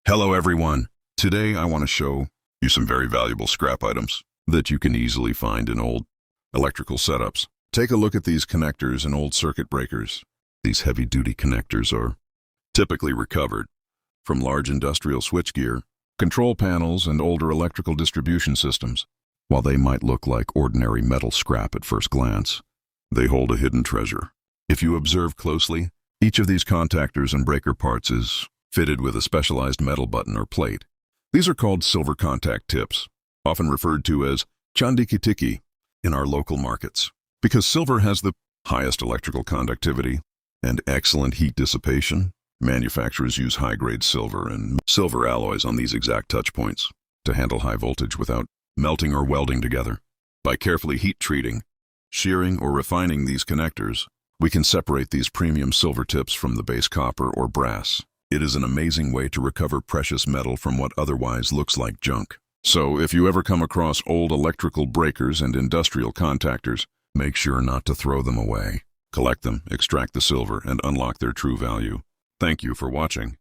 Hello everyone. Today I want to show you some very valuable scrap items that you can easily find in old electrical setups. Take a look at these connectors and old circuit breakers. These heavy-duty connectors are typically recovered from large industrial switchgear, control panels, and older electrical distribution systems. While they might look like ordinary metal scrap at first glance, they hold a hidden treasure. If you observe closely, each of these contactors and breaker parts is fitted with a specialized metal button or plate. These are called silver contact tips, often referred to as chandikitiki in our local markets. Because silver has the highest electrical conductivity and excellent heat dissipation, manufacturers use high-grade silver and silver alloys on these exact touch points to handle high voltage without melting or welding together. By carefully heat treating, shearing, or refining these connectors, we can separate these premium silver tips from the base copper or brass. It is an amazing way to recover precious metal from what otherwise looks like junk. So if you ever come across old electrical breakers and industrial contactors, make sure not to throw them away. Collect them, extract the silver, and unlock their true value. Thank you for watching.